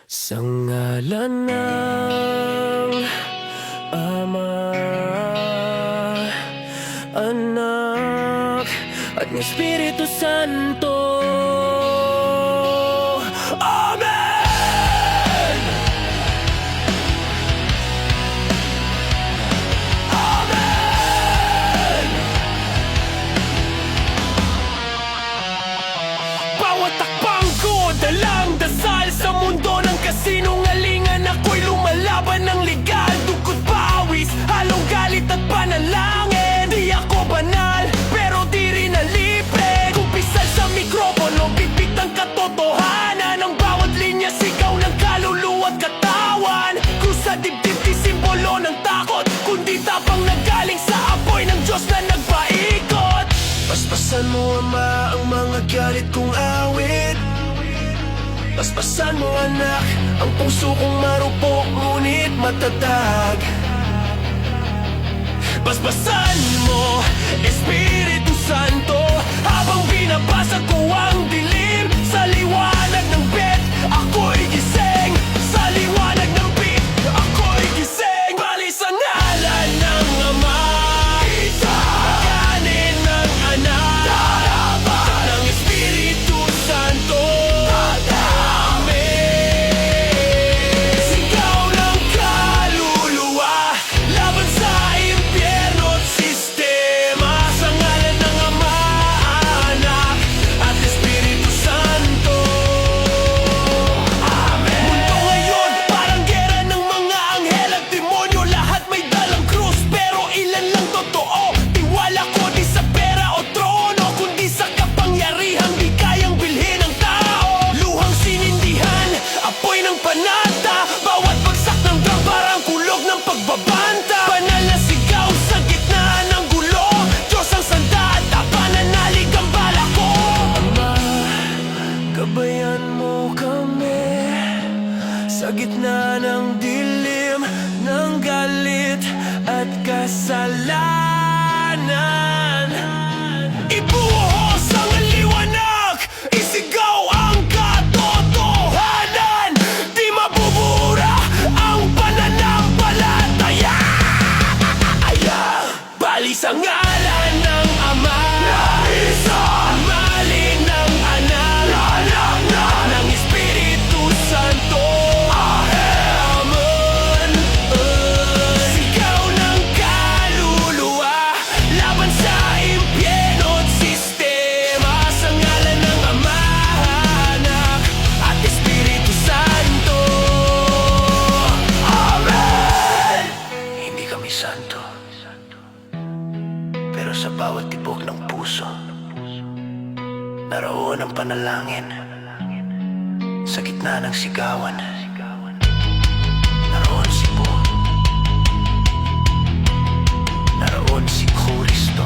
Sa ngalan ng Ama, Anak, at ng Espiritu Santo. Amen! Amen! Bawat takbang ko, dalang dasal sa mundo ng kasinungalingan. Ako'y lumalaban ng legal, dugo't pawis, halong galit at panalangin. Di ako banal, pero di rin nalibre. Kumpisal sa mikropono, bibig ng katotohanan. Ang bawat linya, sigaw ng kaluluwa at katawan. Kung sa dibdib, di simbolo ng takot, kundi tapang nanggaling sa apoy ng Diyos na nagpaikot. Paspasan mo, Ama, ang mga galit kong awit. Paspasan mo, anak, ang puso kong marupok ngunit matatag. Paspasan mo, Espiritu Santo, habang binabasa ko ang dilim. Sa liwanag ng bed, ako'y gising. Sa liwanag ng beat, ako'y gising. Bali sa ngalan ng Ama, kanin ng Anak, at ng Espiritu Santo. Sigaw ng kaluluwa laban sa impyerno at sistema. Sa ngalan ng Ama, Anak, at Espiritu Santo. Amen. Mundo ngayon parang gera ng mga anghel at demonyo. Lahat may dalang krus, pero ilan lang totoo. Tiwala ko di sa pera o trono, kundi sa kapangyarihang di kayang bilhin ng tao. Luhang sinindihan, apoy ng panata. Bawat bagsak ng drum parang kulog ng pagbabanta. Banal na sigaw sa gitna ng gulo. Diyos ang sanda at pananalig ang bala ko. Ama, gabayan mo kami sa gitna ng dilim ng galit at kasalanan. Ibuhos ang liwanag, isigaw ang katotohanan. Di mabubura ang pananampalataya. Bali sa ngalan ng Ama, maling ng Anak, at ng Espiritu Santo. Amen. Sigaw ng kaluluwa laban sa impyerno at sistema. Sa ngalan ng Ama, Anak, at Espiritu Santo. Amen. Hindi kami santo, pero sa bawat tibok ng puso naroon ang panalangin. Sa gitna ng sigawan naroon si Bo, naroon si Kristo.